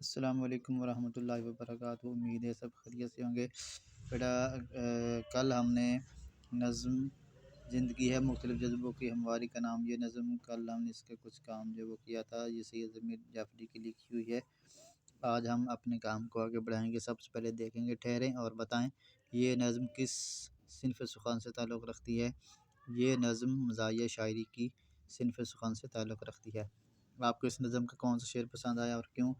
السلام علیکم ورحمۃ اللہ وبرکاتہ۔ امید ہے سب خیریت سے ہوں گے۔ بیٹا کل ہم نے نظم زندگی ہے مختلف جذبوں کی ہمواری کا نام، یہ نظم کل ہم نے اس کا کچھ کام جو وہ کیا تھا، یہ سید ضمیر جعفری کی لکھی ہوئی ہے۔ آج ہم اپنے کام کو آگے بڑھائیں گے۔ سب سے پہلے دیکھیں گے، ٹھہریں اور بتائیں یہ نظم کس صنف سخن سے تعلق رکھتی ہے۔ یہ نظم مزاحیہ شاعری کی صنف سخن سے تعلق رکھتی ہے۔ آپ کو اس نظم کا کون سا شعر پسند آیا اور کیوں؟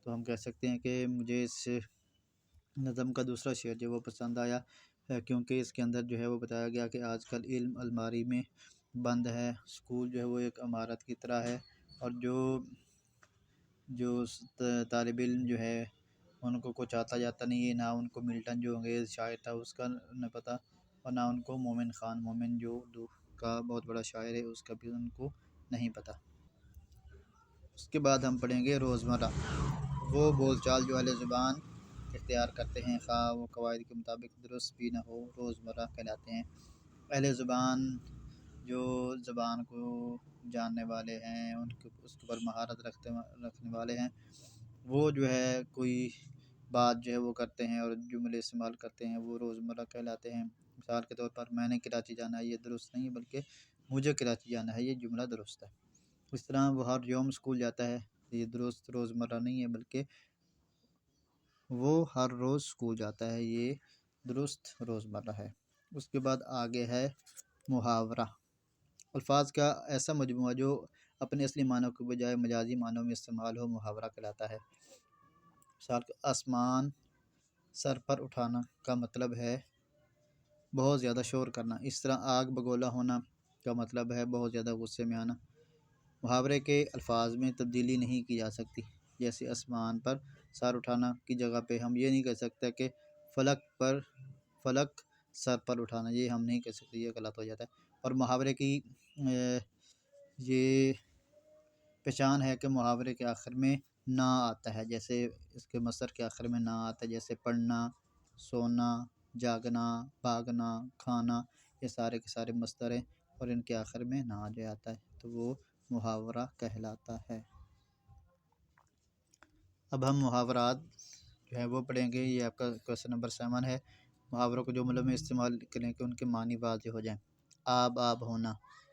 تو ہم کہہ سکتے ہیں کہ مجھے اس نظم کا دوسرا شعر جو وہ پسند آیا، کیونکہ اس کے اندر جو ہے وہ بتایا گیا کہ آج کل علم الماری میں بند ہے، اسکول جو ہے وہ ایک عمارت کی طرح ہے، اور جو طالب علم جو ہے ان کو کچھ آتا جاتا نہیں ہے، نہ ان کو ملٹن جو انگریز شاعر تھا اس کا نہ پتہ، اور نہ ان کو مومن خان مومن جو اردو کا بہت بڑا شاعر ہے اس کا بھی ان کو نہیں پتہ۔ اس کے بعد ہم پڑھیں گے روزمرہ۔ وہ بول چال جو اہل زبان اختیار کرتے ہیں، خواہ وہ قواعد کے مطابق درست بھی نہ ہو، روزمرہ کہلاتے ہیں۔ اہل زبان جو زبان کو جاننے والے ہیں، اس کے اوپر مہارت رکھنے والے ہیں، وہ جو ہے کوئی بات جو ہے وہ کرتے ہیں اور جملے استعمال کرتے ہیں، وہ روزمرہ کہلاتے ہیں۔ مثال کے طور پر میں نے کراچی جانا ہے، یہ درست نہیں بلکہ مجھے کراچی جانا ہے، یہ جملہ درست ہے۔ اس طرح وہ ہر یوم اسکول جاتا ہے، یہ درست روزمرہ نہیں ہے بلکہ وہ ہر روز اسکول جاتا ہے، یہ درست روزمرہ ہے۔ اس کے بعد آگے ہے محاورہ۔ الفاظ کا ایسا مجموعہ جو اپنے اصلی معنوں کے بجائے مجازی معنوں میں استعمال ہو، محاورہ کہلاتا ہے۔ مثال آسمان سر پر اٹھانا کا مطلب ہے بہت زیادہ شور کرنا۔ اس طرح آگ بگولا ہونا کا مطلب ہے بہت زیادہ غصے میں آنا۔ محاورے کے الفاظ میں تبدیلی نہیں کی جا سکتی، جیسے آسمان پر سر اٹھانا کی جگہ پہ ہم یہ نہیں کہہ سکتے کہ فلک سر پر اٹھانا، یہ ہم نہیں کہہ سکتے، یہ غلط ہو جاتا ہے۔ اور محاورے کی یہ پہچان ہے کہ محاورے کے آخر میں نہ آتا ہے، جیسے اس کے مصدر کے آخر میں نہ آتا ہے، جیسے پڑھنا، سونا، جاگنا، بھاگنا، کھانا، یہ سارے کے سارے مصدر ہیں اور ان کے آخر میں نہ آ جاتا ہے تو وہ محاورہ کہلاتا ہے۔ اب ہم محاورات جو ہے وہ پڑھیں گے، یہ آپ کا کویسچن نمبر 7 ہے۔ محاوروں کو جملوں میں استعمال کریں کہ ان کے معنی واضح ہو جائیں۔ آب ہونا،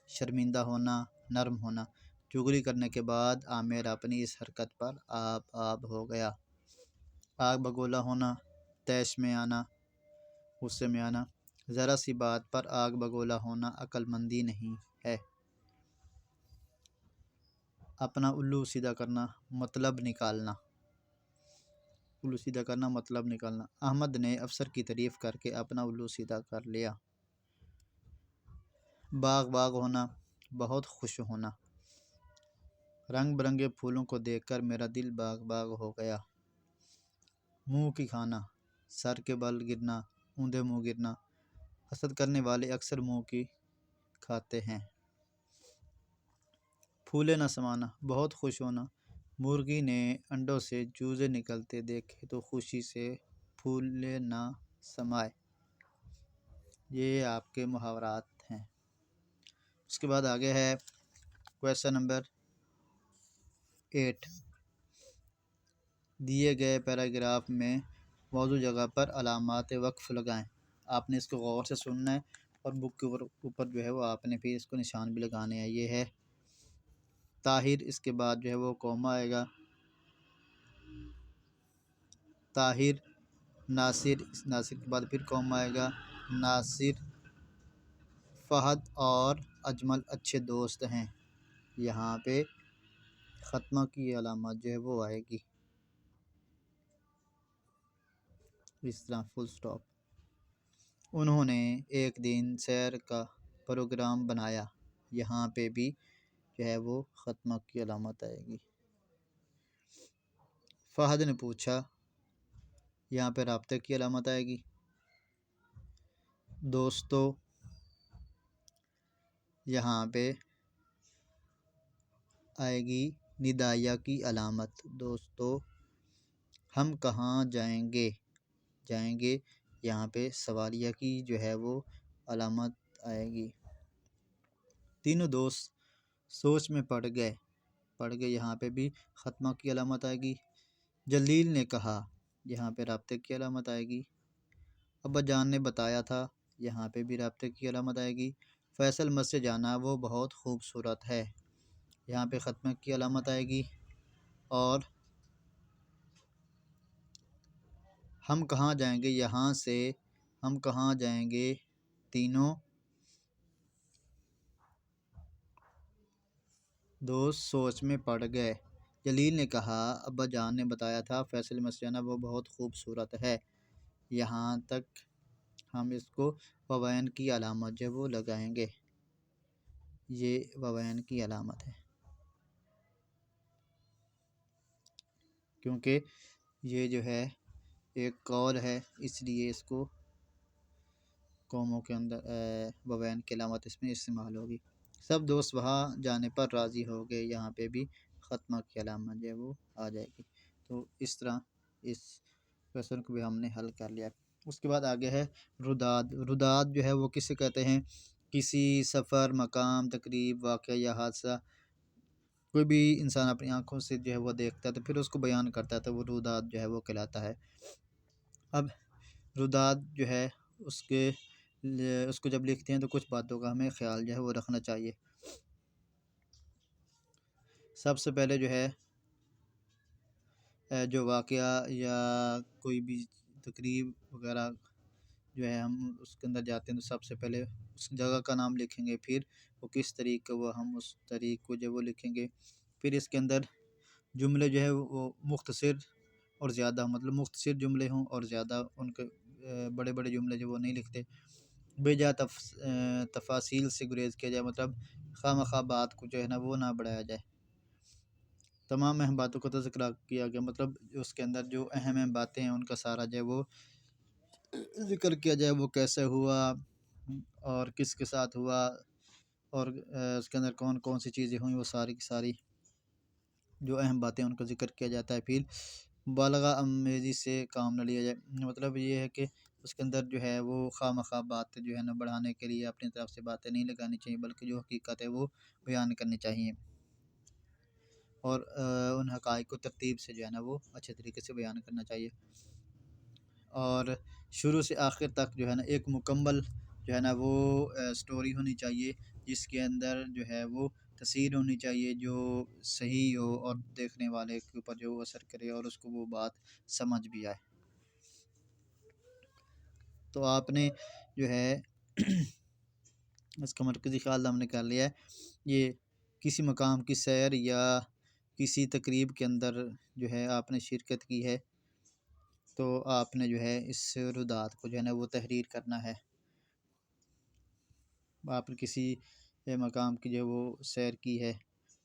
شرمندہ ہونا، نرم ہونا۔ چغلی کرنے کے بعد عامر اپنی اس حرکت پر آب ہو گیا۔ آگ بگولا ہونا، طیش میں آنا، غصے میں آنا۔ ذرا سی بات پر آگ بگولا ہونا عقل مندی نہیں ہے۔ اپنا الو سیدھا کرنا، مطلب نکالنا۔ الو سیدھا کرنا مطلب نکالنا۔ احمد نے افسر کی تعریف کر کے اپنا الو سیدھا کر لیا۔ باغ ہونا، بہت خوش ہونا۔ رنگ برنگے پھولوں کو دیکھ کر میرا دل باغ ہو گیا۔ منہ کی کھانا، سر کے بل گرنا، اوندھے منہ گرنا۔ حسد کرنے والے اکثر منہ کی کھاتے ہیں۔ پھولے نہ سمانا، بہت خوش ہونا۔ مرغی نے انڈوں سے چوزے نکلتے دیکھے تو خوشی سے پھولے نہ سمائے۔ یہ آپ کے محاورات ہیں۔ اس کے بعد آگے ہے کویسچن نمبر 8۔ دیے گئے پیراگراف میں موضوع جگہ پر علامات وقف لگائیں۔ آپ نے اس کو غور سے سننا ہے اور بک کے اوپر جو ہے وہ آپ نے پھر اس کو نشان بھی لگانے ہیں۔ یہ ہے طاہر، اس کے بعد جو ہے وہ کوما آئے گا۔ طاہر، ناصر کے بعد پھر کوما آئے گا۔ ناصر، فہد اور اجمل اچھے دوست ہیں، یہاں پہ ختمہ کی علامات جو ہے وہ آئے گی، اس طرح فل سٹاپ۔ انہوں نے ایک دن سیر کا پروگرام بنایا، یہاں پہ بھی جو ہے وہ ختمہ کی علامت آئے گی۔ فہد نے پوچھا، یہاں پہ رابطے کی علامت آئے گی۔ دوستو، یہاں پہ آئے گی ندائیہ کی علامت۔ دوستو، ہم کہاں جائیں گے؟ یہاں پہ سوالیہ کی جو ہے وہ علامت آئے گی۔ تینوں دوست سوچ میں پڑ گئے، یہاں پہ بھی ختمہ کی علامت آئے گی۔ جلیل نے کہا، یہاں پہ رابطے کی علامت آئے گی۔ ابا جان نے بتایا تھا، یہاں پہ بھی رابطے کی علامت آئے گی۔ فیصل مجھ سے جانا وہ بہت خوبصورت ہے، یہاں پہ ختمہ کی علامت آئے گی۔ اور ہم کہاں جائیں گے یہاں سے، ہم کہاں جائیں گے، تینوں دوست سوچ میں پڑ گئے۔ جلیل نے کہا، ابا جان نے بتایا تھا فیصل مجھ سے جانا وہ بہت خوبصورت ہے، یہاں تک ہم اس کو ووین کی علامت جو وہ لگائیں گے۔ یہ ووین کی علامت ہے، کیونکہ یہ جو ہے ایک قول ہے، اس لیے اس کو قوموں کے اندر ووین کی علامت اس میں استعمال ہوگی۔ سب دوست وہاں جانے پر راضی ہو گئے، یہاں پہ بھی ختمہ کی علامت جو ہے وہ آ جائے گی۔ تو اس طرح اس کویشچن کو بھی ہم نے حل کر لیا۔ اس کے بعد آگے ہے رداد۔ رداد جو ہے وہ کسے کہتے ہیں؟ کسی سفر، مقام، تقریب، واقعہ یا حادثہ کوئی بھی انسان اپنی آنکھوں سے جو ہے وہ دیکھتا ہے تو پھر اس کو بیان کرتا ہے تو وہ رداد جو ہے وہ کہلاتا ہے۔ اب رداد جو ہے اس کو جب لکھتے ہیں تو کچھ باتوں کا ہمیں خیال جو ہے وہ رکھنا چاہیے۔ سب سے پہلے جو ہے جو واقعہ یا کوئی بھی تقریب وغیرہ جو ہے ہم اس کے اندر جاتے ہیں تو سب سے پہلے اس جگہ کا نام لکھیں گے، پھر وہ کس طریقے وہ ہم اس طریق کو جو وہ لکھیں گے۔ پھر اس کے اندر جملے جو ہے وہ مختصر اور زیادہ، مطلب مختصر جملے ہوں اور زیادہ ان کے بڑے بڑے جملے جو وہ نہیں لکھتے۔ بے جا تفاصیل سے گریز کیا جائے، مطلب خواہ مخواہ بات کو جو ہے نا وہ نہ بڑھایا جائے۔ تمام اہم باتوں کو تذکرہ کیا گیا، مطلب اس کے اندر جو اہم باتیں ہیں ان کا سارا جو ہے وہ ذکر کیا جائے، وہ کیسے ہوا اور کس کے ساتھ ہوا اور اس کے اندر کون کون سی چیزیں ہوئیں، وہ ساری کی ساری جو اہم باتیں ہیں ان کا ذکر کیا جاتا ہے۔ پھر مبالغہ آمیزی سے کام نہ لیا جائے، مطلب یہ ہے کہ اس کے اندر جو ہے وہ خواہ مخواہ بات جو ہے نا بڑھانے کے لیے اپنی طرف سے باتیں نہیں لگانی چاہیے، بلکہ جو حقیقت ہے وہ بیان کرنی چاہیے، اور ان حقائق کو ترتیب سے جو ہے نا وہ اچھے طریقے سے بیان کرنا چاہیے۔ اور شروع سے آخر تک جو ہے نا ایک مکمل جو ہے نا وہ سٹوری ہونی چاہیے، جس کے اندر جو ہے وہ تصویر ہونی چاہیے جو صحیح ہو اور دیکھنے والے کے اوپر جو وہ اثر کرے اور اس کو وہ بات سمجھ بھی آئے۔ تو آپ نے جو ہے اس کا مرکزی خیال ہم نے کر لیا ہے۔ یہ کسی مقام کی سیر یا کسی تقریب کے اندر جو ہے آپ نے شرکت کی ہے تو آپ نے جو ہے اس رداد کو جو ہے نا وہ تحریر کرنا ہے۔ آپ نے کسی مقام کی جو وہ سیر کی ہے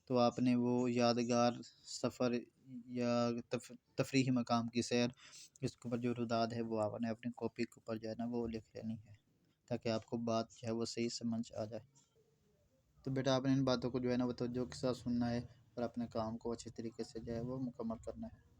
تو آپ نے وہ یادگار سفر یا تفریحی مقام کی سیر، اس کے اوپر جو رداد ہے وہ آپ نے اپنی کاپی کے اوپر جو ہے نا وہ لکھ لینی ہے، تاکہ آپ کو بات جو ہے وہ صحیح سمجھ آ جائے۔ تو بیٹا آپ نے ان باتوں کو جو ہے نا وہ توجہ کے ساتھ سننا ہے اور اپنے کام کو اچھے طریقے سے جو ہے وہ مکمل کرنا ہے۔